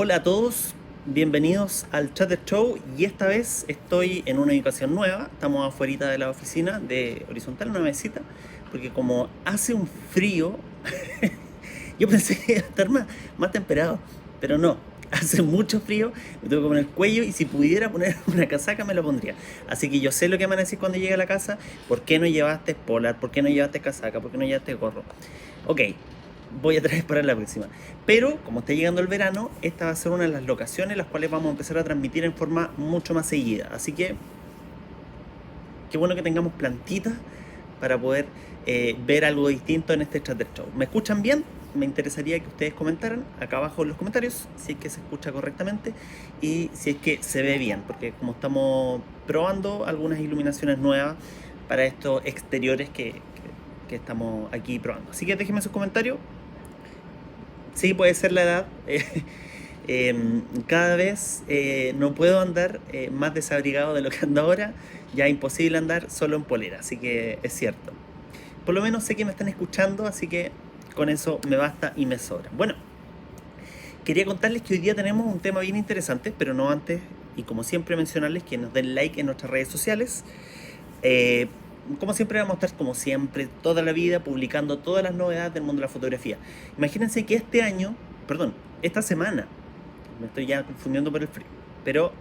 Hola a todos, bienvenidos al Chatter Show y esta vez estoy en una ubicación nueva, estamos afuera de la oficina de Horizontal, una mesita, porque como hace un frío, yo pensé que iba a estar más temperado, pero no, hace mucho frío, me tengo que poner el cuello y si pudiera poner una casaca me la pondría. Así que yo sé lo que me van a decir cuando llegue a la casa, ¿por qué no llevaste polar? ¿Por qué no llevaste casaca? ¿Por qué no llevaste gorro? Ok, voy a traer para la próxima. Pero, como está llegando el verano, esta va a ser una de las locaciones las cuales vamos a empezar a transmitir en forma mucho más seguida. Así que, qué bueno que tengamos plantitas para poder ver algo distinto en este Chatter Show. ¿Me escuchan bien? Me interesaría que ustedes comentaran acá abajo en los comentarios si es que se escucha correctamente y si es que se ve bien, porque como estamos probando algunas iluminaciones nuevas para estos exteriores que estamos aquí probando. Así que déjenme sus comentarios. Sí, puede ser la edad. Cada vez no puedo andar más desabrigado de lo que ando ahora. Ya es imposible andar solo en polera, así que es cierto. Por lo menos sé que me están escuchando, así que con eso me basta y me sobra. Bueno, quería contarles que hoy día tenemos un tema bien interesante, pero no antes, y como siempre mencionarles que nos den like en nuestras redes sociales. Eh, como siempre vamos a estar, como siempre, toda la vida publicando todas las novedades del mundo de la fotografía. Imagínense que este año, perdón, esta semana, me estoy ya confundiendo por el frío, pero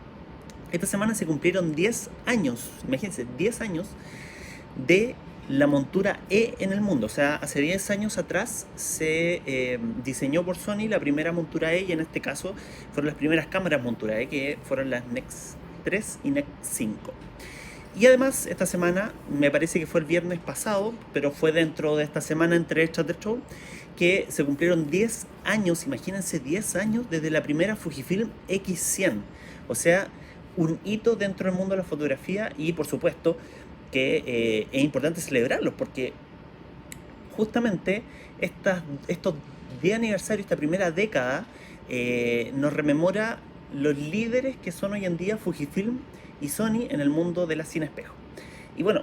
esta semana se cumplieron 10 años, imagínense, 10 años de la montura E en el mundo. O sea, hace 10 años atrás se diseñó por Sony la primera montura E y en este caso fueron las primeras cámaras montura E que fueron las Nex 3 y Nex 5. Y además, esta semana, me parece que fue el viernes pasado, pero fue dentro de esta semana entre el Chatter Show, que se cumplieron 10 años, imagínense 10 años desde la primera Fujifilm X100. O sea, un hito dentro del mundo de la fotografía y por supuesto que es importante celebrarlos porque justamente estos 10 aniversarios, esta primera década, nos rememora los líderes que son hoy en día Fujifilm y Sony en el mundo de la cine espejo. Y bueno,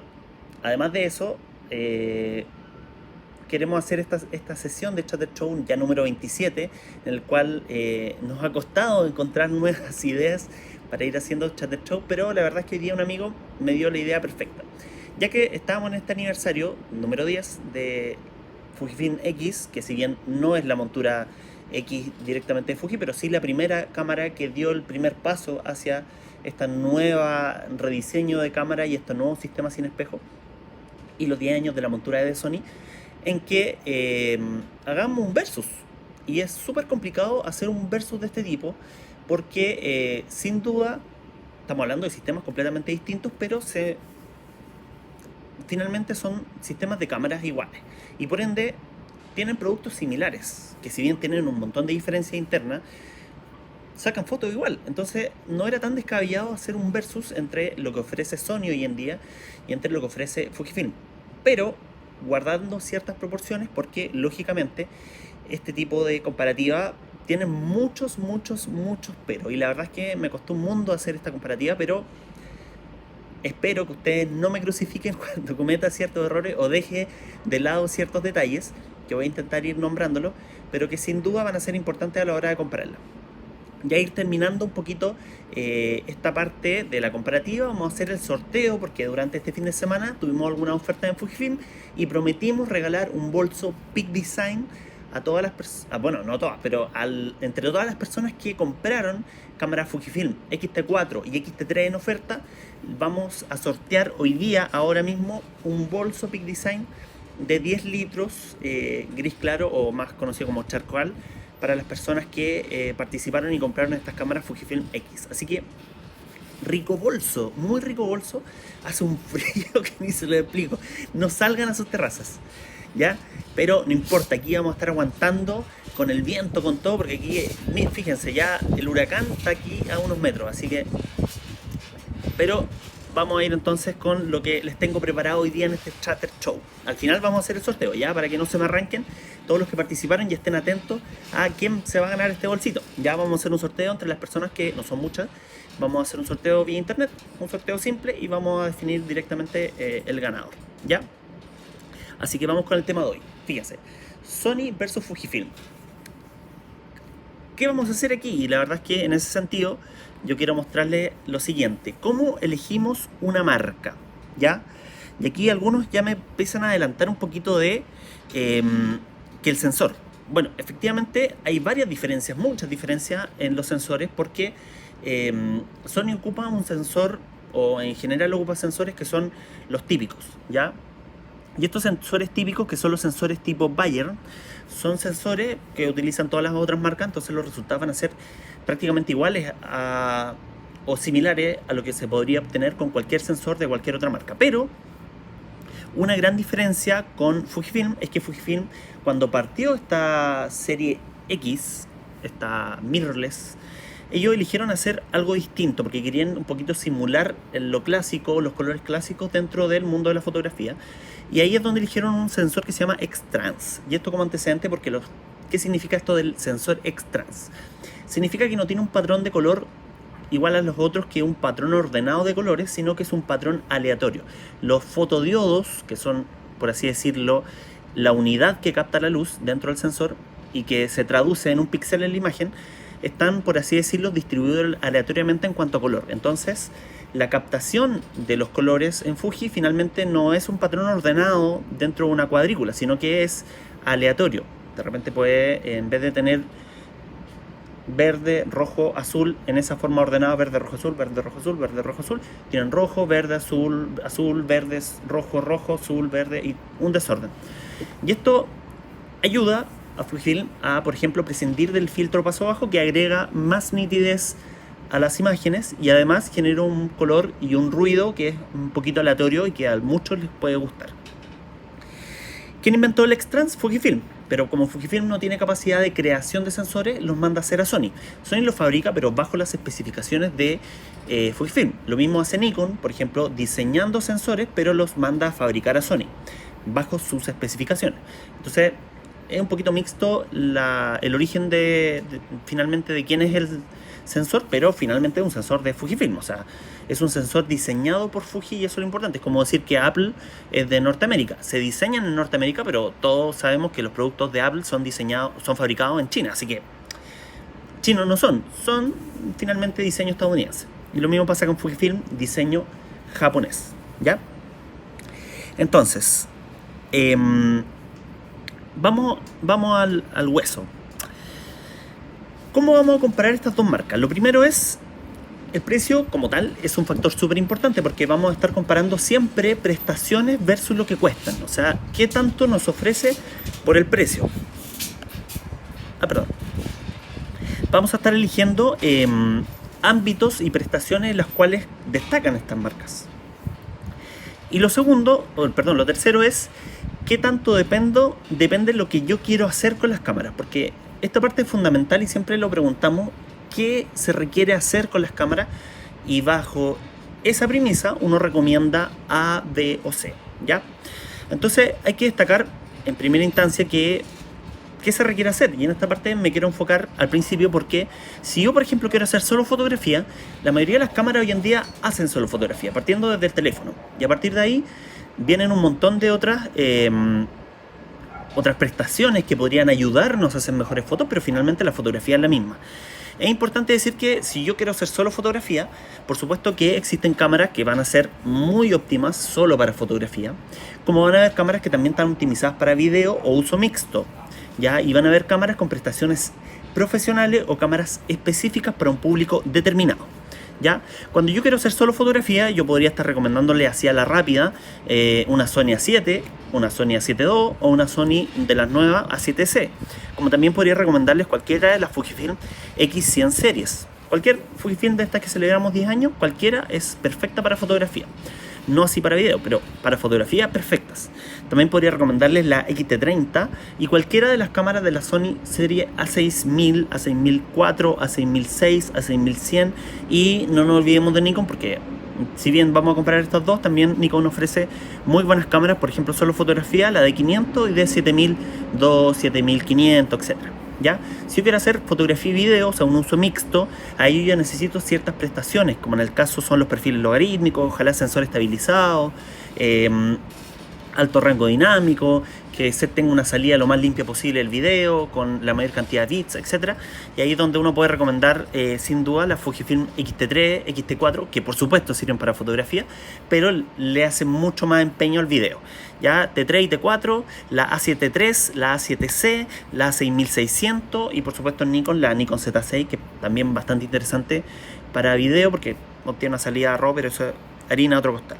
además de eso, queremos hacer esta sesión de Chatter Show ya número 27, en el cual nos ha costado encontrar nuevas ideas para ir haciendo Chatter Show, pero la verdad es que hoy día un amigo me dio la idea perfecta. Ya que estábamos en este aniversario número 10 de Fujifilm X, que si bien no es la montura X directamente de Fuji, pero sí la primera cámara que dio el primer paso hacia esta nueva rediseño de cámara y este nuevo sistema sin espejo, y los 10 años de la montura de Sony, en que hagamos un versus. Y es súper complicado hacer un versus de este tipo, porque sin duda estamos hablando de sistemas completamente distintos, pero finalmente son sistemas de cámaras iguales. Y por ende tienen productos similares, que si bien tienen un montón de diferencias internas, sacan fotos igual. Entonces no era tan descabellado hacer un versus entre lo que ofrece Sony hoy en día y entre lo que ofrece Fujifilm. Pero guardando ciertas proporciones porque lógicamente este tipo de comparativa tiene muchos pero. Y la verdad es que me costó un mundo hacer esta comparativa, pero espero que ustedes no me crucifiquen cuando cometa ciertos errores o deje de lado ciertos detalles, que voy a intentar ir nombrándolo, pero que sin duda van a ser importantes a la hora de compararla. Ya ir terminando un poquito esta parte de la comparativa, vamos a hacer el sorteo porque durante este fin de semana tuvimos alguna oferta en Fujifilm y prometimos regalar un bolso Peak Design a todas las personas, bueno, no todas, pero entre todas las personas que compraron cámaras Fujifilm X-T4 y X-T3 en oferta. Vamos a sortear hoy día, ahora mismo, un bolso Peak Design de 10 litros gris claro o más conocido como charcoal para las personas que participaron y compraron estas cámaras Fujifilm X. Así que rico bolso, muy rico bolso. Hace un frío que ni se lo explico. No salgan a sus terrazas, ¿ya? Pero no importa, aquí vamos a estar aguantando con el viento, con todo, porque aquí, fíjense, ya el huracán está aquí a unos metros, así que... Pero vamos a ir entonces con lo que les tengo preparado hoy día en este Chatter Show. Al final vamos a hacer el sorteo, ya, para que no se me arranquen todos los que participaron y estén atentos a quién se va a ganar este bolsito. Ya vamos a hacer un sorteo entre las personas que no son muchas. Vamos a hacer un sorteo vía internet, un sorteo simple y vamos a definir directamente el ganador, ¿ya? Así que vamos con el tema de hoy. Fíjense, Sony versus Fujifilm. ¿qué vamos a hacer aquí? Y la verdad es que en ese sentido yo quiero mostrarles lo siguiente. ¿Cómo elegimos una marca? ¿Ya? Y aquí algunos ya me empiezan a adelantar un poquito de que el sensor. Bueno, efectivamente hay varias diferencias, muchas diferencias en los sensores porque Sony ocupa un sensor, o en general ocupa sensores que son los típicos, ¿ya? Y estos sensores típicos, que son los sensores tipo Bayer, son sensores que utilizan todas las otras marcas, entonces los resultados van a ser prácticamente iguales o similares a lo que se podría obtener con cualquier sensor de cualquier otra marca. Pero una gran diferencia con Fujifilm es que Fujifilm, cuando partió esta serie X, esta mirrorless, ellos eligieron hacer algo distinto porque querían un poquito simular lo clásico, los colores clásicos dentro del mundo de la fotografía. Y ahí es donde eligieron un sensor que se llama X-Trans. Y esto como antecedente porque ¿qué significa esto del sensor X-Trans? Significa que no tiene un patrón de color igual a los otros, que un patrón ordenado de colores, sino que es un patrón aleatorio. Los fotodiodos, que son, por así decirlo, la unidad que capta la luz dentro del sensor y que se traduce en un píxel en la imagen, están, por así decirlo, distribuidos aleatoriamente en cuanto a color. Entonces, la captación de los colores en Fuji finalmente no es un patrón ordenado dentro de una cuadrícula, sino que es aleatorio. De repente puede, en vez de tener verde, rojo, azul, en esa forma ordenada, verde, rojo, azul, verde, rojo, azul, verde, rojo, azul, tienen rojo, verde, azul, azul, verde, rojo, rojo, azul, verde, y un desorden. Y esto ayuda a Fujifilm a, por ejemplo, prescindir del filtro paso bajo, que agrega más nitidez a las imágenes y además genera un color y un ruido que es un poquito aleatorio y que a muchos les puede gustar. ¿Quién inventó el X-Trans? Fujifilm. Pero como Fujifilm no tiene capacidad de creación de sensores, los manda a hacer a Sony. Sony los fabrica, pero bajo las especificaciones de Fujifilm. Lo mismo hace Nikon, por ejemplo, diseñando sensores, pero los manda a fabricar a Sony, bajo sus especificaciones. Entonces, es un poquito mixto el origen finalmente de quién es el sensor, pero finalmente es un sensor de Fujifilm. O sea, es un sensor diseñado por Fuji y eso es lo importante. Es como decir que Apple es de Norteamérica. Se diseñan en Norteamérica, pero todos sabemos que los productos de Apple son fabricados en China. Así que chinos no son finalmente diseño estadounidense. Y lo mismo pasa con Fujifilm, diseño japonés. ¿Ya? Entonces, vamos al hueso. ¿Cómo vamos a comparar estas dos marcas? Lo primero es el precio como tal, es un factor súper importante porque vamos a estar comparando siempre prestaciones versus lo que cuestan. O sea, ¿qué tanto nos ofrece por el precio? Vamos a estar eligiendo ámbitos y prestaciones en las cuales destacan estas marcas. Y lo tercero es qué tanto depende lo que yo quiero hacer con las cámaras, porque esta parte es fundamental y siempre lo preguntamos, ¿qué se requiere hacer con las cámaras? Y bajo esa premisa uno recomienda A, B o C, ¿ya? Entonces hay que destacar en primera instancia qué se requiere hacer, y en esta parte me quiero enfocar al principio porque si yo, por ejemplo, quiero hacer solo fotografía, la mayoría de las cámaras hoy en día hacen solo fotografía, partiendo desde el teléfono, y a partir de ahí vienen un montón de otras prestaciones que podrían ayudarnos a hacer mejores fotos, pero finalmente la fotografía es la misma. Es importante decir que si yo quiero hacer solo fotografía, por supuesto que existen cámaras que van a ser muy óptimas solo para fotografía, como van a haber cámaras que también están optimizadas para video o uso mixto, ¿ya? Y van a haber cámaras con prestaciones profesionales o cámaras específicas para un público determinado, ¿ya? Cuando yo quiero hacer solo fotografía, yo podría estar recomendándole hacia la rápida una Sony A7, una Sony A7 II o una Sony de las nuevas A7C. Como también podría recomendarles cualquiera de las Fujifilm X100 series. Cualquier Fujifilm de estas que celebramos 10 años, cualquiera es perfecta para fotografía. No así para video, pero para fotografía perfectas. También podría recomendarles la XT30 y cualquiera de las cámaras de la Sony serie A6000, A6004, A6006, A6100. Y no nos olvidemos de Nikon porque si bien vamos a comparar estas dos, también Nikon ofrece muy buenas cámaras, por ejemplo solo fotografía, la de 500 y de 7200, 7500, etc. ¿Ya? Si yo quiero hacer fotografía y video, o sea un uso mixto, ahí yo ya necesito ciertas prestaciones, como en el caso son los perfiles logarítmicos, ojalá sensor estabilizado, alto rango dinámico, que tenga una salida lo más limpia posible del video, con la mayor cantidad de bits, etc. Y ahí es donde uno puede recomendar sin duda la Fujifilm X-T3, X-T4, que por supuesto sirven para fotografía, pero le hacen mucho más empeño al video. Ya T3 y T4, la A7 III, la A7C, la A6600 y por supuesto Nikon, la Nikon Z6, que también bastante interesante para video porque obtiene una salida RAW, pero eso es harina a otro costal.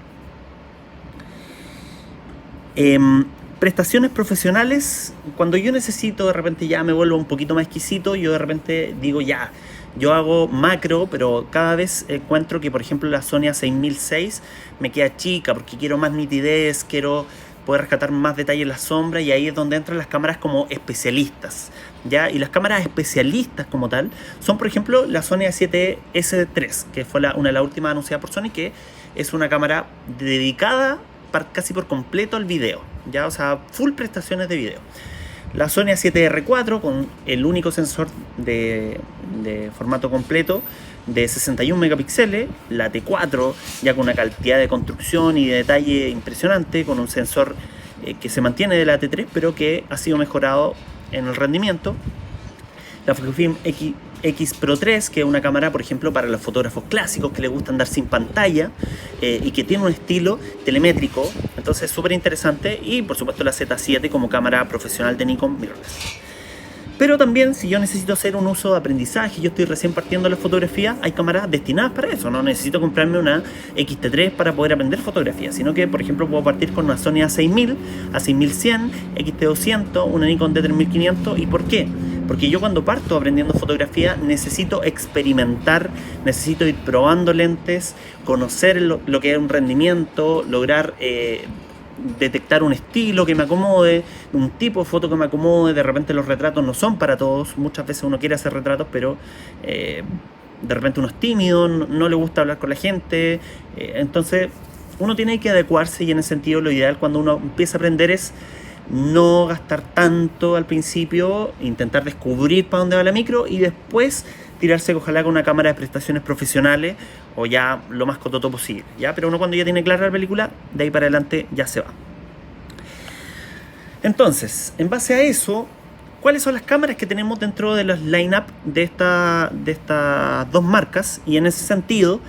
Prestaciones profesionales, cuando yo necesito, de repente ya me vuelvo un poquito más exquisito, yo de repente digo ya, yo hago macro, pero cada vez encuentro que por ejemplo la Sony A6006 me queda chica porque quiero más nitidez, quiero poder rescatar más detalle en la sombra, y ahí es donde entran las cámaras como especialistas, ¿ya? Y las cámaras especialistas como tal son por ejemplo la Sony A7S3, que fue una de las últimas anunciadas por Sony, que es una cámara dedicada casi por completo al video, ya, o sea, full prestaciones de video. La Sony A7R4 con el único sensor de formato completo de 61 megapíxeles, la T4 ya con una cantidad de construcción y de detalle impresionante, con un sensor que se mantiene de la T3 pero que ha sido mejorado en el rendimiento. La Fujifilm X Pro 3, que es una cámara, por ejemplo, para los fotógrafos clásicos que les gusta andar sin pantalla y que tiene un estilo telemétrico, entonces súper interesante. Y por supuesto la Z7 como cámara profesional de Nikon mirrorless. Pero también, si yo necesito hacer un uso de aprendizaje, yo estoy recién partiendo la fotografía, hay cámaras destinadas para eso. No necesito comprarme una X-T3 para poder aprender fotografía, sino que, por ejemplo, puedo partir con una Sony A6000, A6100, X-T200, una Nikon D3500. ¿Y por qué? Porque yo cuando parto aprendiendo fotografía necesito experimentar, necesito ir probando lentes, conocer lo que es un rendimiento, lograr detectar un estilo que me acomode, un tipo de foto que me acomode. De repente los retratos no son para todos, muchas veces uno quiere hacer retratos, pero de repente uno es tímido, no le gusta hablar con la gente, entonces uno tiene que adecuarse, y en ese sentido lo ideal cuando uno empieza a aprender es no gastar tanto al principio, intentar descubrir para dónde va la micro y después tirarse ojalá con una cámara de prestaciones profesionales o ya lo más cototo posible, ¿ya? Pero uno cuando ya tiene clara la película, de ahí para adelante ya se va. Entonces, en base a eso, ¿cuáles son las cámaras que tenemos dentro de los line-up de estas dos marcas? Y en ese sentido,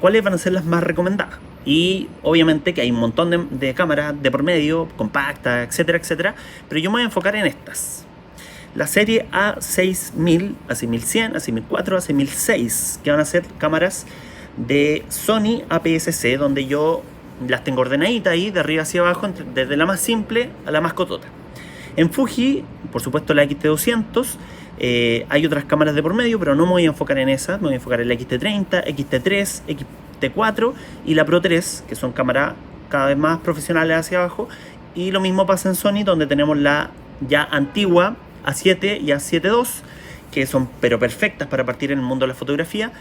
¿cuáles van a ser las más recomendadas? Y obviamente que hay un montón de cámaras de por medio, compactas, etcétera, etcétera, pero yo me voy a enfocar en estas. La serie A6000, A6100, A6004, A6006, que van a ser cámaras de Sony APS-C, donde yo las tengo ordenaditas ahí, de arriba hacia abajo, desde la más simple a la más cotota. En Fuji, por supuesto la XT200, hay otras cámaras de por medio, pero no me voy a enfocar en esas, me voy a enfocar en la XT30, XT3, XT4 y la Pro 3, que son cámaras cada vez más profesionales hacia abajo. Y lo mismo pasa en Sony, donde tenemos la ya antigua A7 y A7 II, que son pero perfectas para partir en el mundo de la fotografía.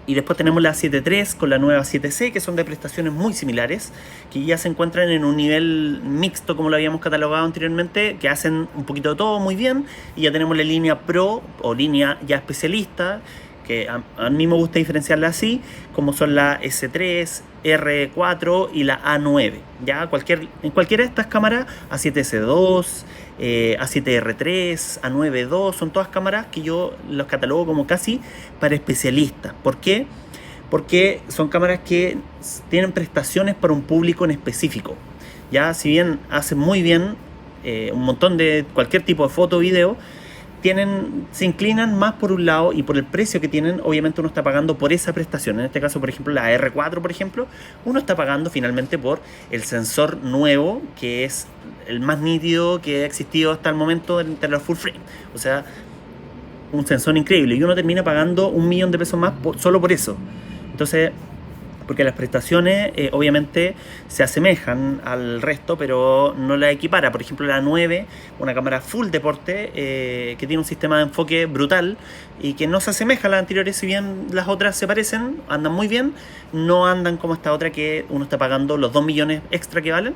Y después tenemos la A7 III con la nueva A7C, que son de prestaciones muy similares, que ya se encuentran en un nivel mixto, como lo habíamos catalogado anteriormente, que hacen un poquito de todo muy bien. Y ya tenemos la línea Pro o línea ya especialista, que a mí me gusta diferenciarla así, como son la S3, R4 y la A9. Ya en cualquiera de estas cámaras, A7S2, A7R3, A9II, son todas cámaras que yo los catalogo como casi para especialistas. ¿Por qué? Porque son cámaras que tienen prestaciones para un público en específico. Ya, si bien hacen muy bien un montón de cualquier tipo de foto o video, se inclinan más por un lado, y por el precio que tienen, obviamente uno está pagando por esa prestación. En este caso, por ejemplo, la R4, por ejemplo, uno está pagando finalmente por el sensor nuevo, que es el más nítido que ha existido hasta el momento entre los full frame. O sea, un sensor increíble, y uno termina pagando $1.000.000 más solo por eso. Entonces, porque las prestaciones obviamente se asemejan al resto, pero no la equipara. Por ejemplo, la 9, una cámara full deporte, que tiene un sistema de enfoque brutal y que no se asemeja a las anteriores. Si bien las otras se parecen, andan muy bien, no andan como esta otra que uno está pagando los 2 millones extra que valen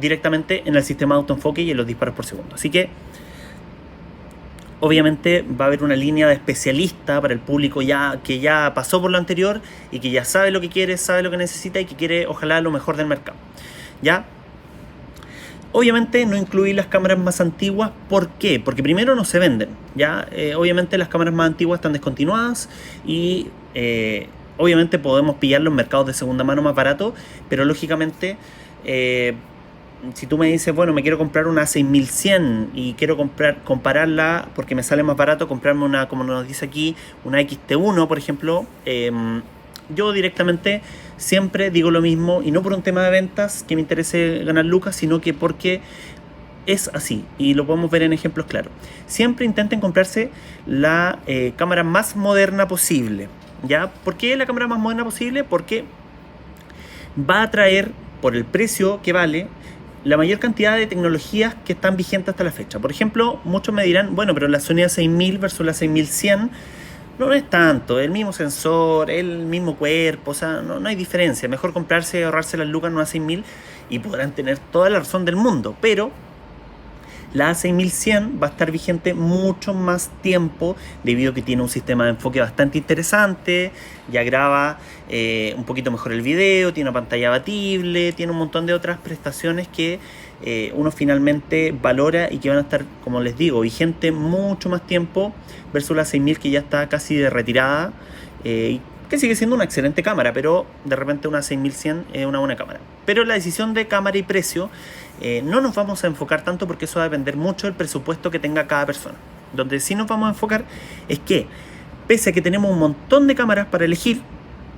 directamente en el sistema de autoenfoque y en los disparos por segundo. Así que obviamente va a haber una línea de especialista para el público que ya pasó por lo anterior y que ya sabe lo que quiere, sabe lo que necesita y que quiere ojalá lo mejor del mercado. ¿ya? Obviamente no incluí las cámaras más antiguas. ¿Por qué? Porque primero no se venden, ¿ya? Obviamente las cámaras más antiguas están descontinuadas y obviamente podemos pillarlos en mercados de segunda mano más baratos, pero lógicamente si tú me dices, bueno, me quiero comprar una 6100 y quiero compararla porque me sale más barato comprarme una, como nos dice aquí, una XT1, por ejemplo, yo directamente siempre digo lo mismo, y no por un tema de ventas que me interese ganar lucas, sino que porque es así, y lo podemos ver en ejemplos claros. Siempre intenten comprarse la cámara más moderna posible, ¿ya? ¿Por qué la cámara más moderna posible? Porque va a traer, por el precio que vale, la mayor cantidad de tecnologías que están vigentes hasta la fecha. Por ejemplo, muchos me dirán, bueno, pero la Sony A6000 versus la 6100 no es tanto, el mismo sensor, el mismo cuerpo, o sea, no hay diferencia. Mejor comprarse y ahorrarse las lucas en una 6000 y podrán tener toda la razón del mundo, pero la A6100 va a estar vigente mucho más tiempo debido a que tiene un sistema de enfoque bastante interesante, ya graba un poquito mejor el video, tiene una pantalla abatible, tiene un montón de otras prestaciones que uno finalmente valora y que van a estar, como les digo, vigente mucho más tiempo versus la 6000 que ya está casi de retirada, que sigue siendo una excelente cámara, pero de repente una 6100 es una buena cámara. Pero la decisión de cámara y precio no nos vamos a enfocar tanto porque eso va a depender mucho del presupuesto que tenga cada persona. Donde sí nos vamos a enfocar es que, pese a que tenemos un montón de cámaras para elegir,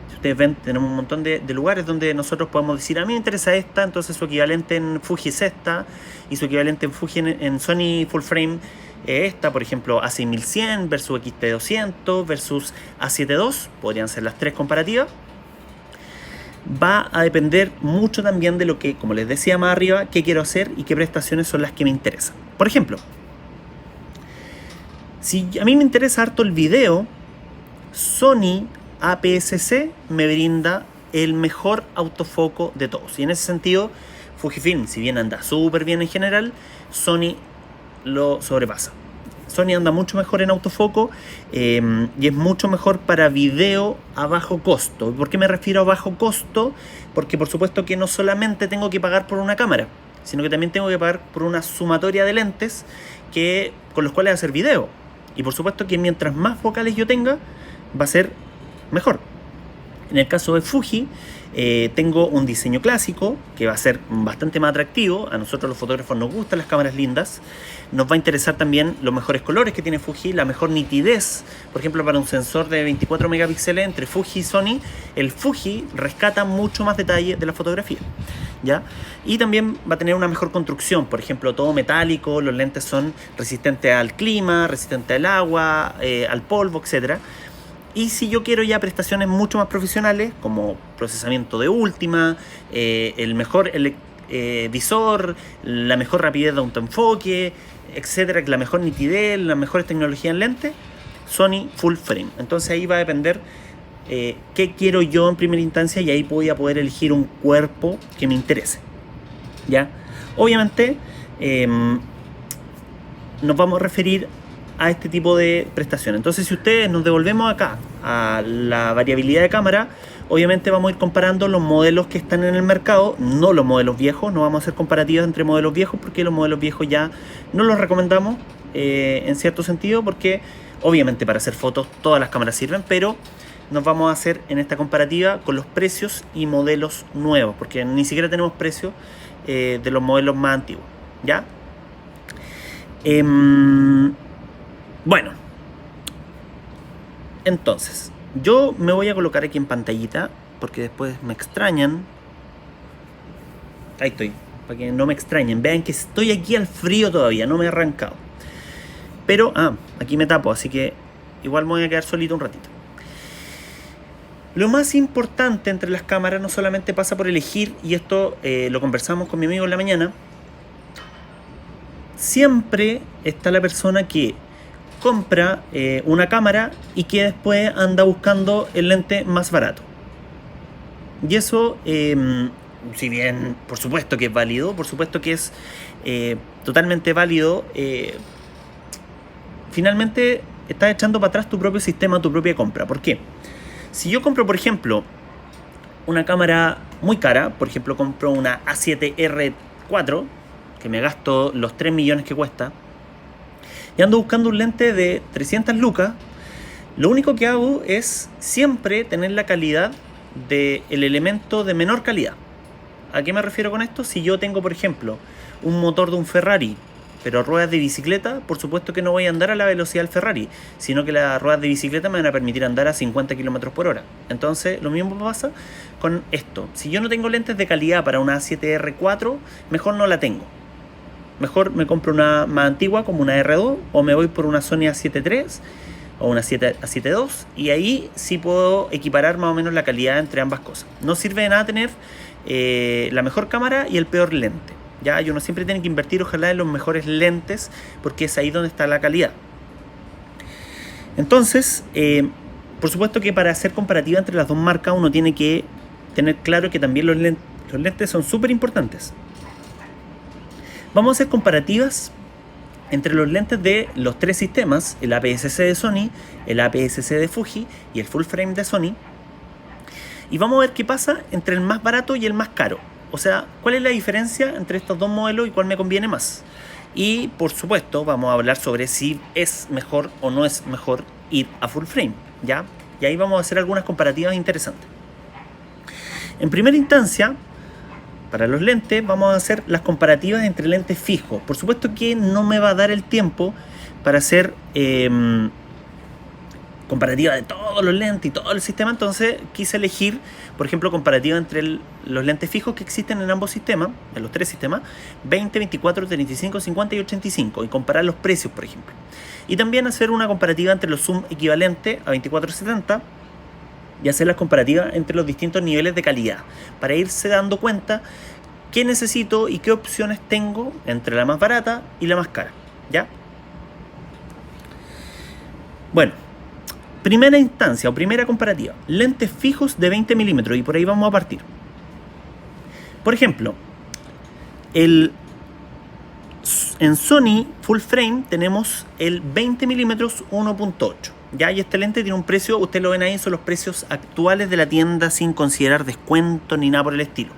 si ustedes ven, tenemos un montón de lugares donde nosotros podemos decir, a mí me interesa esta, entonces su equivalente en Fuji es esta, y su equivalente en Fuji en Sony Full Frame esta, por ejemplo, A6100 versus XT200 versus A7 II, podrían ser las tres comparativas. Va a depender mucho también de lo que, como les decía más arriba, qué quiero hacer y qué prestaciones son las que me interesan. Por ejemplo, si a mí me interesa harto el video, Sony APS-C me brinda el mejor autofoco de todos. Y en ese sentido, Fujifilm, si bien anda súper bien en general, Sony lo sobrepasa. Sony anda mucho mejor en autofoco y es mucho mejor para video a bajo costo. ¿Por qué me refiero a bajo costo? Porque por supuesto que no solamente tengo que pagar por una cámara, sino que también tengo que pagar por una sumatoria de lentes con los cuales hacer video. Y por supuesto que mientras más focales yo tenga, va a ser mejor. En el caso de Fuji, tengo un diseño clásico que va a ser bastante más atractivo. A nosotros los fotógrafos nos gustan las cámaras lindas. Nos va a interesar también los mejores colores que tiene Fuji, la mejor nitidez. Por ejemplo, para un sensor de 24 megapíxeles entre Fuji y Sony, el Fuji rescata mucho más detalle de la fotografía, ¿ya? Y también va a tener una mejor construcción, por ejemplo, todo metálico, los lentes son resistentes al clima, resistentes al agua, al polvo, etc. Y si yo quiero ya prestaciones mucho más profesionales, como procesamiento de última, el mejor visor, la mejor rapidez de autoenfoque, etcétera, la mejor nitidez, las mejores tecnologías en lente, Sony Full Frame. Entonces ahí va a depender qué quiero yo en primera instancia, y ahí voy a poder elegir un cuerpo que me interese, ¿ya? Obviamente nos vamos a referir a este tipo de prestaciones. Entonces, si ustedes nos devolvemos acá a la variabilidad de cámara, obviamente vamos a ir comparando los modelos que están en el mercado, no los modelos viejos. No vamos a hacer comparativas entre modelos viejos porque los modelos viejos ya no los recomendamos en cierto sentido, porque obviamente para hacer fotos todas las cámaras sirven, pero nos vamos a hacer en esta comparativa con los precios y modelos nuevos, porque ni siquiera tenemos precios de los modelos más antiguos, ¿ya? Bueno, entonces, yo me voy a colocar aquí en pantallita, porque después me extrañan. Ahí estoy, para que no me extrañen. Vean que estoy aquí al frío todavía, no me he arrancado. Pero, aquí me tapo, así que igual me voy a quedar solito un ratito. Lo más importante entre las cámaras no solamente pasa por elegir, y esto lo conversamos con mi amigo en la mañana. Siempre está la persona que compra una cámara y que después anda buscando el lente más barato. Y eso, si bien por supuesto que es válido, por supuesto que es totalmente válido, finalmente estás echando para atrás tu propio sistema, tu propia compra. ¿Por qué? Si yo compro, por ejemplo, una cámara muy cara, por ejemplo compro una A7R4, que me gasto los 3 millones que cuesta, y ando buscando un lente de 300 lucas, lo único que hago es siempre tener la calidad del elemento de menor calidad. ¿A qué me refiero con esto? Si yo tengo, por ejemplo, un motor de un Ferrari, pero ruedas de bicicleta, por supuesto que no voy a andar a la velocidad del Ferrari, sino que las ruedas de bicicleta me van a permitir andar a 50 km por hora. Entonces, lo mismo pasa con esto. Si yo no tengo lentes de calidad para una A7R4, mejor no la tengo. Mejor me compro una más antigua, como una R2, o me voy por una Sony A7 III o una A7 II, y ahí sí puedo equiparar más o menos la calidad entre ambas cosas. No sirve de nada tener la mejor cámara y el peor lente. Ya, y uno siempre tiene que invertir ojalá en los mejores lentes, porque es ahí donde está la calidad. Entonces, por supuesto que para hacer comparativa entre las dos marcas uno tiene que tener claro que también los lentes son súper importantes. Vamos a hacer comparativas entre los lentes de los tres sistemas, el APS-C de Sony, el APS-C de Fuji y el Full Frame de Sony. Y vamos a ver qué pasa entre el más barato y el más caro. O sea, cuál es la diferencia entre estos dos modelos y cuál me conviene más. Y por supuesto vamos a hablar sobre si es mejor o no es mejor ir a Full Frame, ¿ya? Y ahí vamos a hacer algunas comparativas interesantes. En primera instancia, para los lentes vamos a hacer las comparativas entre lentes fijos. Por supuesto que no me va a dar el tiempo para hacer comparativa de todos los lentes y todo el sistema, entonces quise elegir, por ejemplo, comparativa entre los lentes fijos que existen en ambos sistemas, en los tres sistemas, 20, 24, 35, 50 y 85, y comparar los precios, por ejemplo. Y también hacer una comparativa entre los zoom equivalentes a 24-70 y hacer las comparativas entre los distintos niveles de calidad, para irse dando cuenta qué necesito y qué opciones tengo entre la más barata y la más cara, ¿ya? Bueno, primera instancia o primera comparativa, lentes fijos de 20 milímetros, y por ahí vamos a partir. Por ejemplo, en Sony Full Frame tenemos el 20 milímetros 1.8. Ya, y este lente tiene un precio, ustedes lo ven ahí, son los precios actuales de la tienda sin considerar descuento ni nada por el estilo.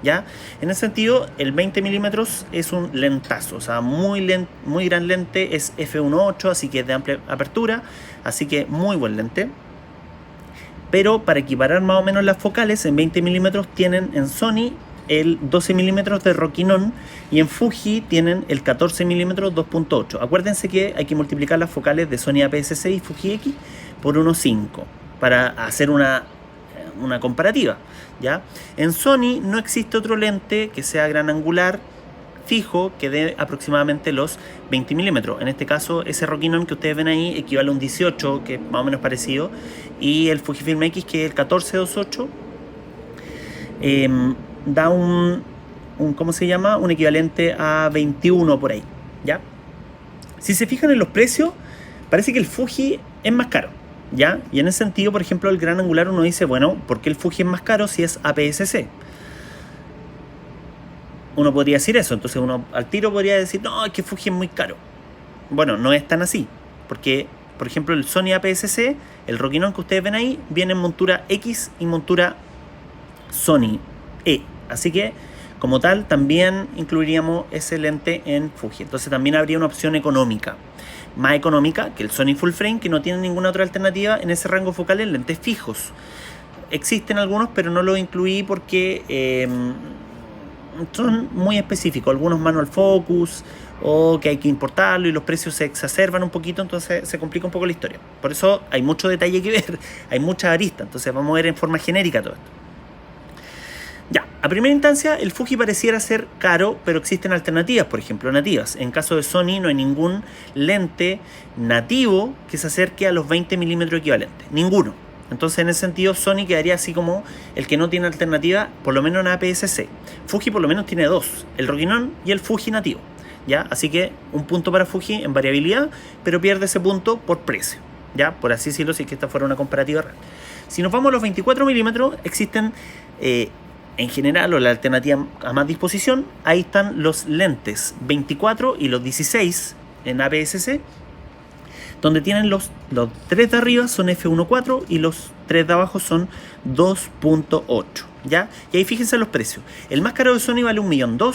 ¿Ya? En ese sentido, el 20 milímetros es un lentazo, o sea, muy gran lente, es f1.8, así que es de amplia apertura, así que muy buen lente. Pero para equiparar más o menos las focales, en 20 milímetros tienen en Sony el 12 milímetros de Rokinon y en Fuji tienen el 14 milímetros 2.8. Acuérdense que hay que multiplicar las focales de Sony APS-C y Fuji X por 1.5 para hacer una comparativa, ¿ya? En Sony no existe otro lente que sea gran angular fijo que dé aproximadamente los 20 milímetros. En este caso, ese Rokinon que ustedes ven ahí equivale a un 18, que es más o menos parecido, y el Fujifilm X, que es el 14-28, da ¿cómo se llama? Un equivalente a 21 por ahí, ¿ya? Si se fijan en los precios, parece que el Fuji es más caro, ¿ya? Y en ese sentido, por ejemplo, el gran angular uno dice, bueno, ¿por qué el Fuji es más caro si es APS-C? Uno podría decir eso, entonces uno al tiro podría decir, no, es que Fuji es muy caro. Bueno, no es tan así, porque, por ejemplo, el Sony APS-C, el Rokinon que ustedes ven ahí, viene en montura X y montura Sony E. Así que, como tal, también incluiríamos ese lente en Fuji. Entonces también habría una opción económica, más económica que el Sony Full Frame, que no tiene ninguna otra alternativa en ese rango focal en lentes fijos. Existen algunos, pero no los incluí porque son muy específicos. Algunos manual focus o que hay que importarlo y los precios se exacerban un poquito, entonces se complica un poco la historia. Por eso hay mucho detalle que ver, hay muchas aristas, entonces vamos a ver en forma genérica todo esto. Ya, a primera instancia el Fuji pareciera ser caro, pero existen alternativas, por ejemplo nativas. En caso de Sony no hay ningún lente nativo que se acerque a los 20 milímetros equivalentes, ninguno. Entonces en ese sentido Sony quedaría así como el que no tiene alternativa, por lo menos en APS-C. Fuji por lo menos tiene dos, el Rokinon y el Fuji nativo, ¿ya? Así que un punto para Fuji en variabilidad, pero pierde ese punto por precio, ¿ya? Por así decirlo, si es que esta fuera una comparativa real. Si nos vamos a los 24 milímetros, existen en general, o la alternativa a más disposición, ahí están los lentes 24 y los 16 en APS-C, donde tienen los tres de arriba son f1.4 y los tres de abajo son 2.8, ¿ya? Y ahí fíjense los precios. El más caro de Sony vale 1.200.000,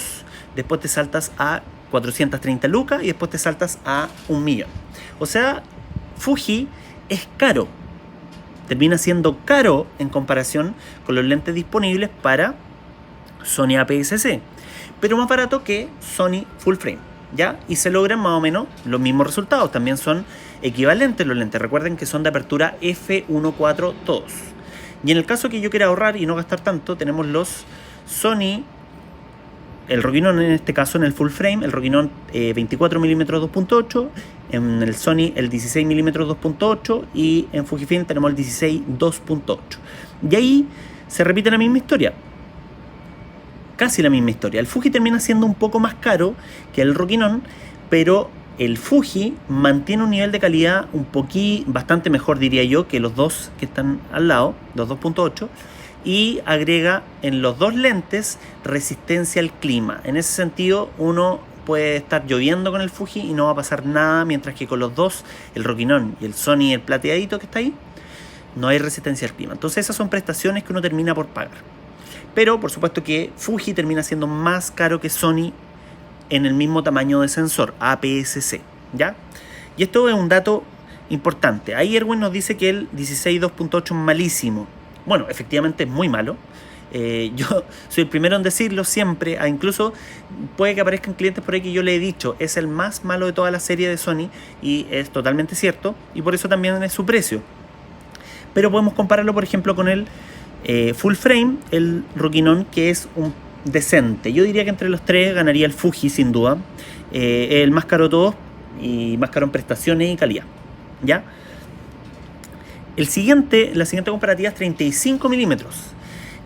después te saltas a 430 lucas y después te saltas a 1.000.000. O sea, Fuji es caro. Termina siendo caro en comparación con los lentes disponibles para Sony APS-C, pero más barato que Sony Full Frame, ¿ya? Y se logran más o menos los mismos resultados. También son equivalentes los lentes. Recuerden que son de apertura f1.4 todos. Y en el caso que yo quiera ahorrar y no gastar tanto, tenemos los Sony, el Rokinon en este caso en el Full Frame, el Rokinon 24 mm 2.8, en el Sony el 16 mm 2.8 y en Fujifilm tenemos el 16 2.8. Y ahí se repite la misma historia. Casi la misma historia. El Fuji termina siendo un poco más caro que el Rokinon, pero el Fuji mantiene un nivel de calidad bastante mejor, diría yo, que los dos que están al lado, los 2.8, y agrega en los dos lentes resistencia al clima. En ese sentido, uno puede estar lloviendo con el Fuji y no va a pasar nada, mientras que con los dos, el Rokinon y el Sony, el plateadito que está ahí, no hay resistencia al clima. Entonces esas son prestaciones que uno termina por pagar. Pero por supuesto que Fuji termina siendo más caro que Sony en el mismo tamaño de sensor, APS-C, ¿ya? Y esto es un dato importante. Ahí Erwin nos dice que el 16 2.8 es malísimo. Bueno, efectivamente es muy malo. Yo soy el primero en decirlo siempre. Incluso puede que aparezcan clientes por ahí que yo le he dicho es el más malo de toda la serie de Sony, y es totalmente cierto, y por eso también es su precio. Pero podemos compararlo, por ejemplo, con el Full Frame, el Rokinon, que es un decente. Yo diría que entre los tres ganaría el Fuji sin duda. El más caro de todos y más caro en prestaciones y calidad, ¿ya? La siguiente comparativa es 35 milímetros.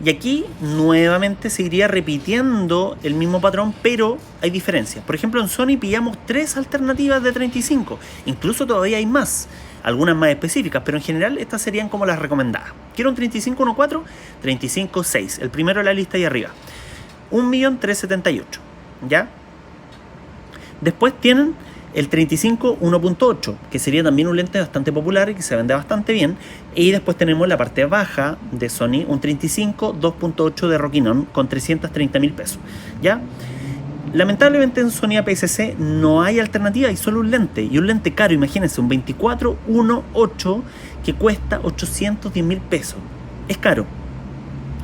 Y aquí nuevamente se iría repitiendo el mismo patrón, pero hay diferencias. Por ejemplo, en Sony pillamos 3 alternativas de 35. Incluso todavía hay más, algunas más específicas, pero en general estas serían como las recomendadas. Quiero un 35-1.4, 35-6, el primero de la lista ahí arriba. 1.378.000, ¿ya? Después tienen el 35 1.8, que sería también un lente bastante popular y que se vende bastante bien. Y después tenemos la parte baja de Sony, un 35 2.8 de Rokinon con 330.000 pesos, ¿ya? Lamentablemente en Sony APS-C no hay alternativa, hay solo un lente, y un lente caro. Imagínense, un 24 1.8 que cuesta 810.000 pesos. Es caro,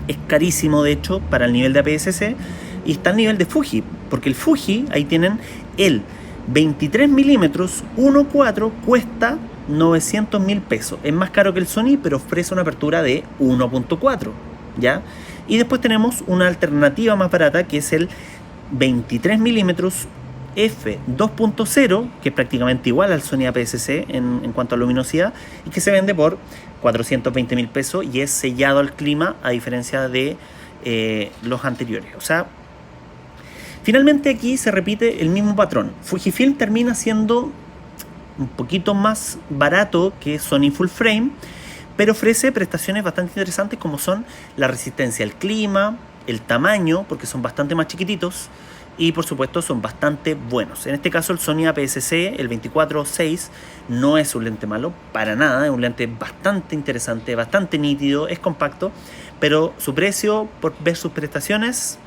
es carísimo de hecho para el nivel de APS-C, y está al nivel de Fuji, porque el Fuji, ahí tienen el 23 milímetros 1.4, cuesta 900.000 pesos. Es más caro que el Sony, pero ofrece una apertura de 1.4, ¿ya? Y después tenemos una alternativa más barata, que es el 23 milímetros f2.0, que es prácticamente igual al Sony APS-C en cuanto a luminosidad, y que se vende por 420.000 pesos y es sellado al clima, a diferencia de los anteriores. O sea, finalmente aquí se repite el mismo patrón. Fujifilm termina siendo un poquito más barato que Sony Full Frame, pero ofrece prestaciones bastante interesantes, como son la resistencia al clima, el tamaño, porque son bastante más chiquititos, y por supuesto son bastante buenos. En este caso el Sony APS-C, el 24-6, no es un lente malo, para nada. Es un lente bastante interesante, bastante nítido, es compacto, pero su precio por ver sus prestaciones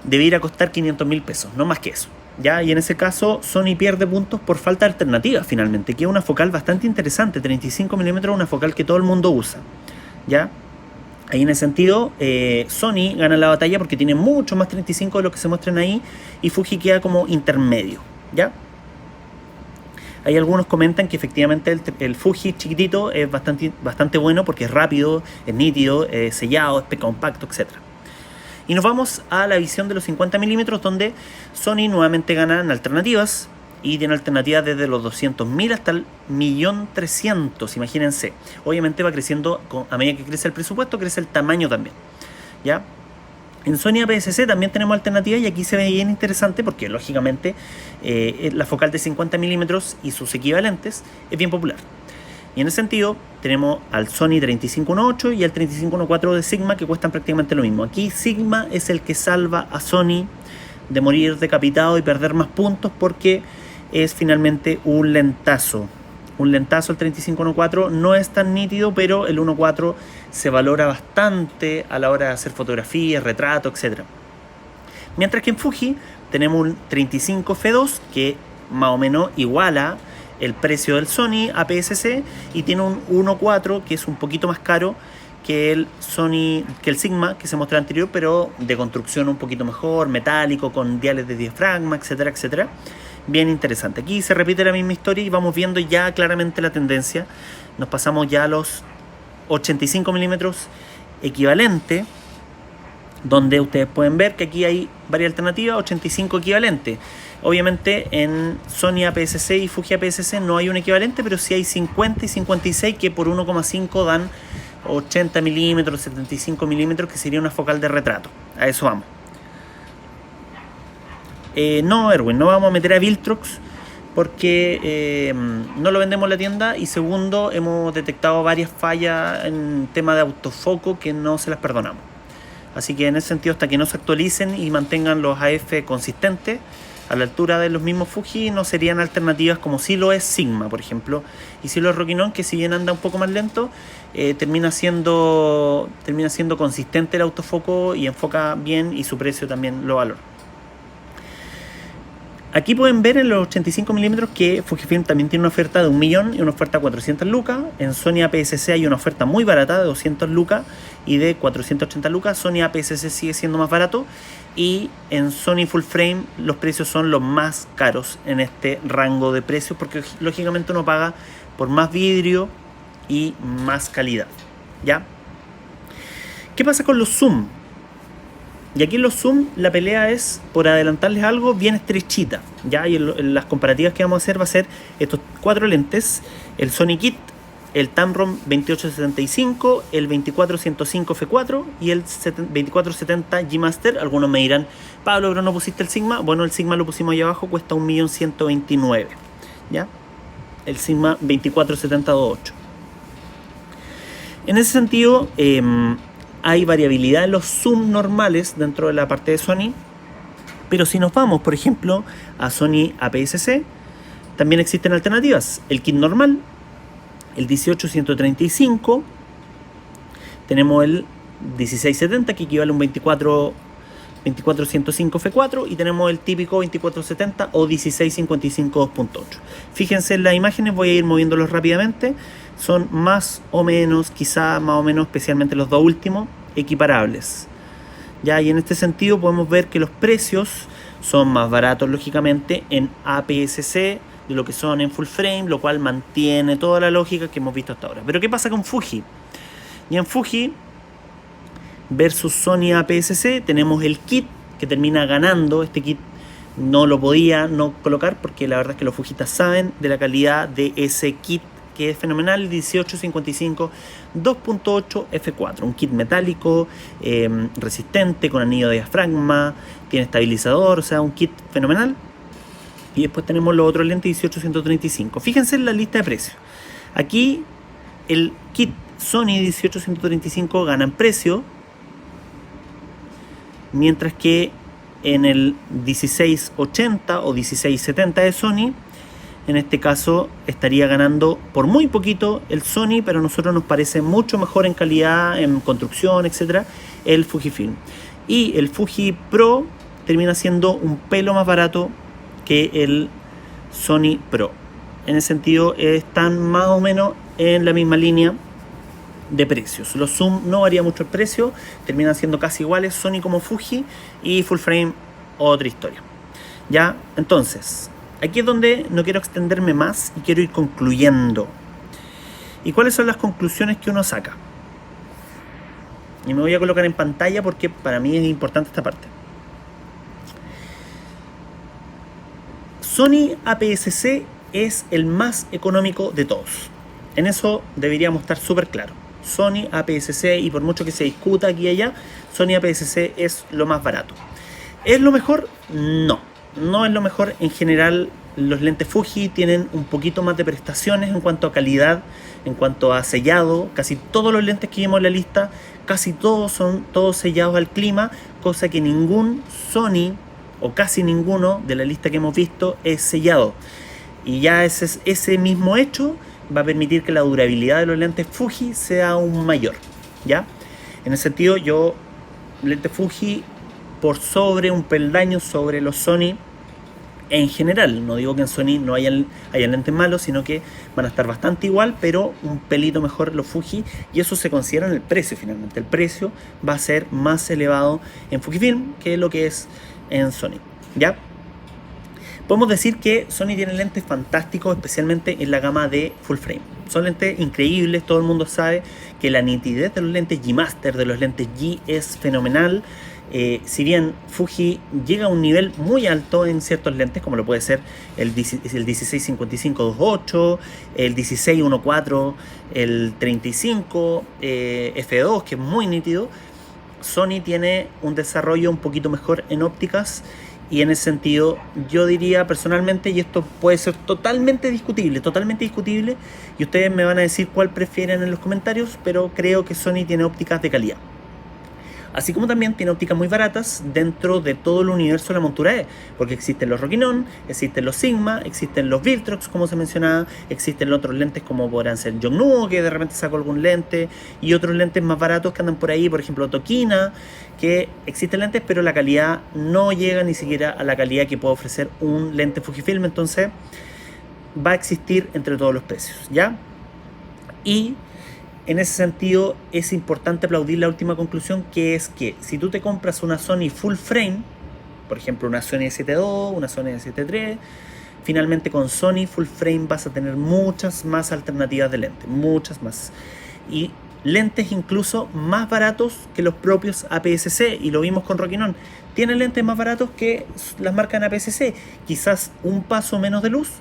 debería costar 500.000 pesos, no más que eso, ¿ya? Y en ese caso Sony pierde puntos por falta de alternativa finalmente, que es una focal bastante interesante. 35 milímetros, una focal que todo el mundo usa, ¿ya? Ahí en ese sentido Sony gana la batalla porque tiene mucho más 35 de lo que se muestran ahí, y Fuji queda como intermedio, ¿ya? Hay algunos comentan que efectivamente el Fuji chiquitito es bastante bueno porque es rápido, es nítido, es sellado, es compacto, etc. Y nos vamos a la visión de los 50 milímetros, donde Sony nuevamente gana en alternativas, y tiene alternativas desde los 200.000 hasta el 1.300.000, imagínense. Obviamente va creciendo, a medida que crece el presupuesto, crece el tamaño también, ¿ya? En Sony APS-C también tenemos alternativas, y aquí se ve bien interesante porque lógicamente la focal de 50 milímetros y sus equivalentes es bien popular. Y en ese sentido tenemos al Sony 35-1.8 y al 35-1.4 de Sigma, que cuestan prácticamente lo mismo. Aquí Sigma es el que salva a Sony de morir decapitado y perder más puntos, porque es finalmente un lentazo. un lentazo el 35-1.4, no es tan nítido, pero el 1.4 se valora bastante a la hora de hacer fotografías, retratos, etc. Mientras que en Fuji tenemos un 35 F2 que más o menos iguala el precio del Sony APS-C y tiene un 1.4 que es un poquito más caro que el Sigma que se mostró anterior, pero de construcción un poquito mejor, metálico, con diales de diafragma, etcétera, etcétera. Bien interesante. Aquí se repite la misma historia y vamos viendo ya claramente la tendencia. Nos pasamos ya a los 85 milímetros equivalente, donde ustedes pueden ver que aquí hay varias alternativas, 85 equivalente. Obviamente en Sony APS-C y Fuji APS-C no hay un equivalente, pero sí hay 50 y 56 que por 1,5 dan 80 milímetros, 75 milímetros, que sería una focal de retrato. A eso vamos. No, Erwin, no vamos a meter a Viltrox porque no lo vendemos en la tienda, y segundo, hemos detectado varias fallas en tema de autofoco que no se las perdonamos. Así que en ese sentido, hasta que no se actualicen y mantengan los AF consistentes a la altura de los mismos Fuji, no serían alternativas como si lo es Sigma, por ejemplo, y si lo es Rokinon, que si bien anda un poco más lento, termina siendo consistente el autofoco y enfoca bien, y su precio también lo valora. Aquí pueden ver en los 85 milímetros que Fujifilm también tiene una oferta de 1 millón y una oferta de 400 lucas. En Sony APS-C hay una oferta muy barata de 200 lucas y de 480 lucas. Sony APS-C sigue siendo más barato, y en Sony Full Frame los precios son los más caros en este rango de precios, porque lógicamente uno paga por más vidrio y más calidad, ¿ya? ¿Qué pasa con los zoom? Y aquí en los zoom la pelea es, por adelantarles algo, bien estrechita, ¿ya? Y en las comparativas que vamos a hacer va a ser estos 4 lentes: el Sony Kit, el Tamron 2875, el 24-105 F4 y el 2470 G Master. Algunos me dirán, Pablo, pero no pusiste el Sigma. Bueno, el Sigma lo pusimos ahí abajo, cuesta 1.129.000, ¿ya? El Sigma 2470-28. En ese sentido, hay variabilidad en los zoom normales dentro de la parte de Sony, pero si nos vamos, por ejemplo, a Sony APS-C, también existen alternativas. El kit normal, el 18-135, tenemos el 1670 que equivale a un 24-105 F4, y tenemos el típico 2470 o 16-55 2.8. Fíjense en las imágenes, voy a ir moviéndolos rápidamente. Son más o menos, quizá más o menos, especialmente los dos últimos, equiparables, ¿ya? Y en este sentido podemos ver que los precios son más baratos, lógicamente, en APS-C de lo que son en Full Frame, lo cual mantiene toda la lógica que hemos visto hasta ahora. Pero ¿qué pasa con Fuji? Y en Fuji versus Sony APS-C tenemos el kit que termina ganando. Este kit no lo podía no colocar porque la verdad es que los fujistas saben de la calidad de ese kit, que es fenomenal. 18-55 2.8 F4, un kit metálico, resistente, con anillo de diafragma, tiene estabilizador, o sea, un kit fenomenal. Y después tenemos los otros lentes 18-135. Fíjense en la lista de precios. Aquí el kit Sony 18-135 gana en precio, mientras que en el 1680 o 1670 de Sony, en este caso estaría ganando por muy poquito el Sony, pero a nosotros nos parece mucho mejor en calidad, en construcción, etcétera, el Fujifilm. Y el Fuji Pro termina siendo un pelo más barato que el Sony Pro. En ese sentido están más o menos en la misma línea de precios. Los zoom no varía mucho el precio, terminan siendo casi iguales Sony como Fuji, y Full Frame otra historia. Ya, entonces aquí es donde no quiero extenderme más y quiero ir concluyendo. ¿Y cuáles son las conclusiones que uno saca? Y me voy a colocar en pantalla porque para mí es importante esta parte. Sony APS-C es el más económico de todos. En eso deberíamos estar súper claros. Sony APS-C, y por mucho que se discuta aquí y allá, Sony APS-C es lo más barato. ¿Es lo mejor? No, no es lo mejor. En general, los lentes Fuji tienen un poquito más de prestaciones en cuanto a calidad, en cuanto a sellado. Casi todos los lentes que vimos en la lista, casi todos son sellados al clima, cosa que ningún Sony, o casi ninguno de la lista que hemos visto, es sellado. Y ya ese mismo hecho va a permitir que la durabilidad de los lentes Fuji sea aún mayor, ¿ya? En ese sentido, yo, lentes Fuji por sobre un peldaño sobre los Sony en general. No digo que en Sony no hayan lentes malos, sino que van a estar bastante igual, pero un pelito mejor los Fuji, y eso se considera en el precio finalmente. El precio va a ser más elevado en Fujifilm que lo que es en Sony, ¿ya? Podemos decir que Sony tiene lentes fantásticos, especialmente en la gama de full frame. Son lentes increíbles, todo el mundo sabe que la nitidez de los lentes G Master, de los lentes G, es fenomenal. Si bien Fuji llega a un nivel muy alto en ciertos lentes, como lo puede ser el 16-55-2.8, el 16-1.4, el 35 f2, que es muy nítido, Sony tiene un desarrollo un poquito mejor en ópticas. Y en ese sentido, yo diría personalmente, y esto puede ser totalmente discutible, y ustedes me van a decir cuál prefieren en los comentarios, pero creo que Sony tiene ópticas de calidad. Así como también tiene ópticas muy baratas dentro de todo el universo de la montura E, porque existen los Rokinon, existen los Sigma, existen los Viltrox, como se mencionaba, existen otros lentes como podrán ser Yongnuo, que de repente sacó algún lente, y otros lentes más baratos que andan por ahí, por ejemplo Tokina, que existen lentes, pero la calidad no llega ni siquiera a la calidad que puede ofrecer un lente Fujifilm. Entonces va a existir entre todos los precios, ¿ya? Y en ese sentido es importante aplaudir la última conclusión, que es que si tú te compras una Sony full frame, por ejemplo una Sony A7 II, una Sony A7 III, finalmente con Sony full frame vas a tener muchas más alternativas de lentes, muchas más. Y lentes incluso más baratos que los propios APS-C, y lo vimos con Rokinon. Tienen lentes más baratos que las marcas APS-C, quizás un paso menos de luz,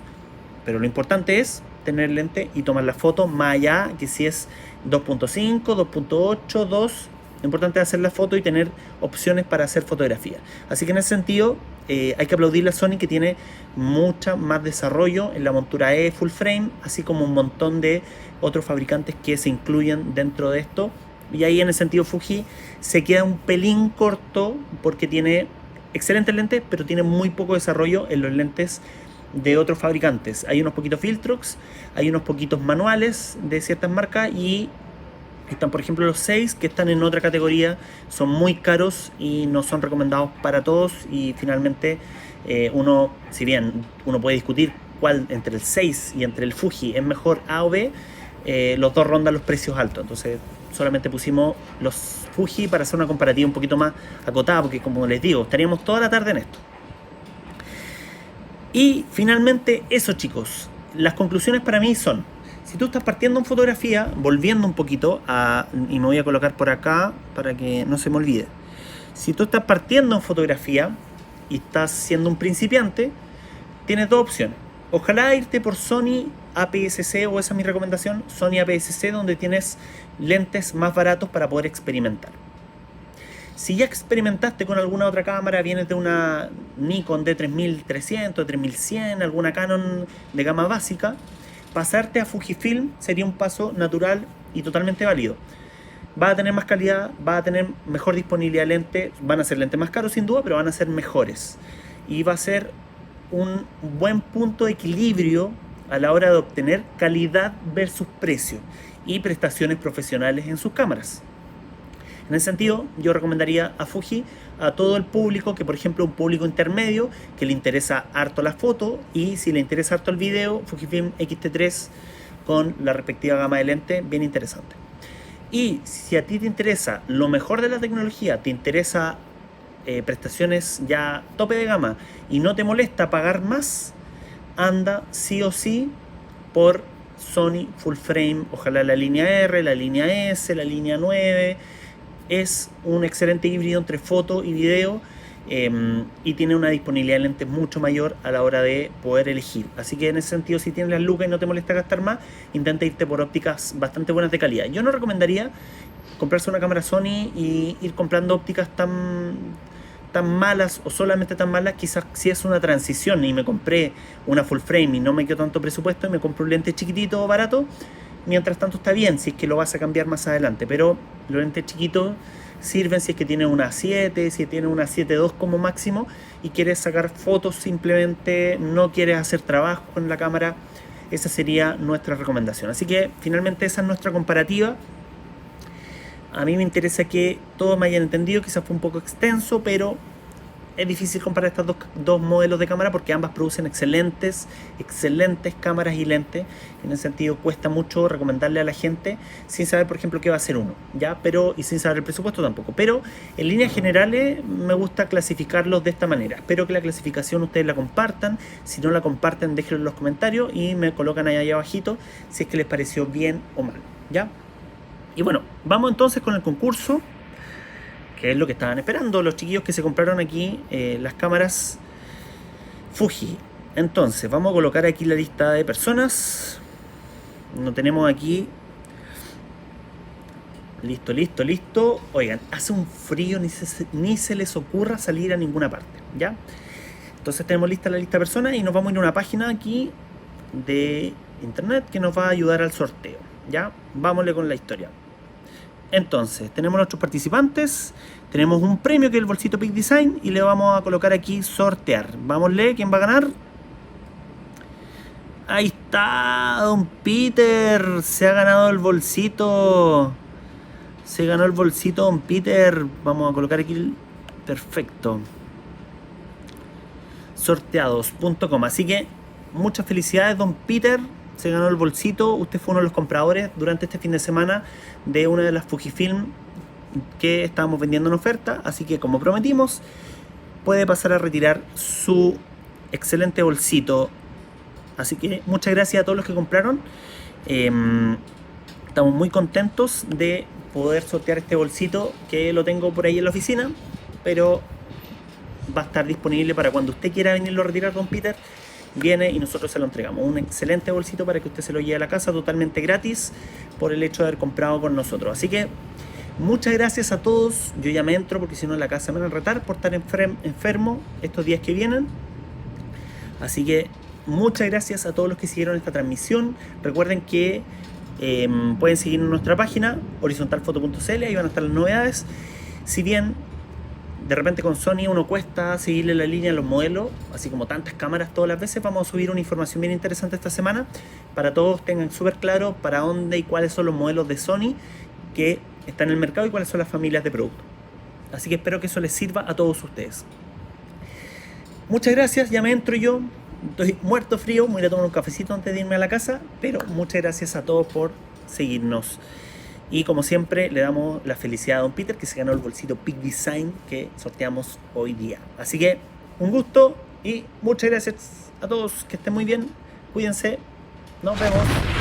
pero lo importante es tener lente y tomar la foto, más allá que si es 2.5, 2.8, 2. Lo importante es hacer la foto y tener opciones para hacer fotografía. Así que en ese sentido hay que aplaudirle a Sony, que tiene mucha más desarrollo en la montura E full frame, así como un montón de otros fabricantes que se incluyen dentro de esto. Y ahí en ese sentido Fuji se queda un pelín corto, porque tiene excelentes lentes, pero tiene muy poco desarrollo en los lentes de otros fabricantes. Hay unos poquitos Viltrox, hay unos poquitos manuales de ciertas marcas, y están por ejemplo los 6 que están en otra categoría, son muy caros y no son recomendados para todos. Y finalmente uno, si bien uno puede discutir cuál entre el 6 y entre el Fuji es mejor, A o B, los dos rondan los precios altos. Entonces solamente pusimos los Fuji para hacer una comparativa un poquito más acotada, porque como les digo, estaríamos toda la tarde en esto. Y finalmente eso, chicos, las conclusiones para mí son: si tú estás partiendo en fotografía, volviendo un poquito y me voy a colocar por acá para que no se me olvide, si tú estás partiendo en fotografía y estás siendo un principiante, tienes dos opciones. Ojalá irte por Sony APS-C, o esa es mi recomendación, Sony APS-C, donde tienes lentes más baratos para poder experimentar. Si ya experimentaste con alguna otra cámara, vienes de una Nikon D3300, D3100, alguna Canon de gama básica, pasarte a Fujifilm sería un paso natural y totalmente válido. Va a tener más calidad, va a tener mejor disponibilidad de lentes, van a ser lentes más caros sin duda, pero van a ser mejores. Y va a ser un buen punto de equilibrio a la hora de obtener calidad versus precio y prestaciones profesionales en sus cámaras. En ese sentido, yo recomendaría a Fuji a todo el público, que por ejemplo un público intermedio que le interesa harto la foto, y si le interesa harto el video, Fujifilm X-T3 con la respectiva gama de lentes, bien interesante. Y si a ti te interesa lo mejor de la tecnología, te interesa prestaciones ya tope de gama y no te molesta pagar más, anda sí o sí por Sony Full Frame. Ojalá la línea R, la línea S, la línea 9. Es un excelente híbrido entre foto y video, y tiene una disponibilidad de lentes mucho mayor a la hora de poder elegir. Así que en ese sentido, si tienes las lucas y no te molesta gastar más, intenta irte por ópticas bastante buenas de calidad. Yo no recomendaría comprarse una cámara Sony y ir comprando ópticas tan malas, o solamente tan malas. Quizás si es una transición y me compré una full frame y no me quedó tanto presupuesto y me compré un lente chiquitito barato, mientras tanto está bien si es que lo vas a cambiar más adelante. Pero los lentes chiquitos sirven si es que tienes una 7, si tienes una 7.2 como máximo y quieres sacar fotos, simplemente no quieres hacer trabajo con la cámara. esa sería nuestra recomendación. Así que finalmente esa es nuestra comparativa. A mí me interesa que todos me hayan entendido, quizás fue un poco extenso, pero es difícil comparar estos dos modelos de cámara porque ambas producen excelentes cámaras y lentes. En ese sentido cuesta mucho recomendarle a la gente sin saber, por ejemplo, qué va a ser uno, ¿ya? Y sin saber el presupuesto tampoco. Pero en líneas generales me gusta clasificarlos de esta manera. Espero que la clasificación ustedes la compartan. Si no la comparten, déjenlo en los comentarios y me colocan ahí abajito si es que les pareció bien o mal, ¿ya? Y bueno, vamos entonces con el concurso, que es lo que estaban esperando los chiquillos que se compraron aquí las cámaras Fuji. Entonces, vamos a colocar aquí la lista de personas. Lo tenemos aquí. Listo. Oigan, hace un frío, ni se les ocurra salir a ninguna parte, ¿ya? Entonces tenemos lista la lista de personas y nos vamos a ir a una página aquí de internet que nos va a ayudar al sorteo, ¿ya? Vámonos con la historia. Entonces, tenemos nuestros participantes, tenemos un premio que es el bolsito Peak Design y le vamos a colocar aquí sortear. Vámonle, ¿quién va a ganar? Ahí está, don Peter, se ha ganado el bolsito. Se ganó el bolsito, don Peter. Vamos a colocar aquí, perfecto. Sorteados.com, así que muchas felicidades, don Peter. Se ganó el bolsito, usted fue uno de los compradores durante este fin de semana de una de las Fujifilm que estábamos vendiendo en oferta, así que como prometimos, puede pasar a retirar su excelente bolsito. Así que muchas gracias a todos los que compraron. Estamos muy contentos de poder sortear este bolsito, que lo tengo por ahí en la oficina, pero va a estar disponible para cuando usted quiera venirlo a retirar, don Peter. Viene y nosotros se lo entregamos. Un excelente bolsito para que usted se lo lleve a la casa totalmente gratis por el hecho de haber comprado con nosotros. Así que muchas gracias a todos. Yo ya me entro porque si no en la casa me van a retar por estar enfermo estos días que vienen. Así que muchas gracias a todos los que siguieron esta transmisión. Recuerden que pueden seguirnos en nuestra página horizontalfoto.cl, ahí van a estar las novedades. Si bien de repente con Sony uno cuesta seguirle la línea a los modelos, así como tantas cámaras todas las veces, vamos a subir una información bien interesante esta semana para todos tengan súper claro para dónde y cuáles son los modelos de Sony que están en el mercado y cuáles son las familias de productos. Así que espero que eso les sirva a todos ustedes. Muchas gracias, ya me entro yo, estoy muerto frío, me voy a tomar un cafecito antes de irme a la casa, pero muchas gracias a todos por seguirnos. Y como siempre, le damos la felicidad a don Peter, que se ganó el bolsito Peak Design que sorteamos hoy día. Así que, un gusto y muchas gracias a todos. Que estén muy bien. Cuídense. Nos vemos.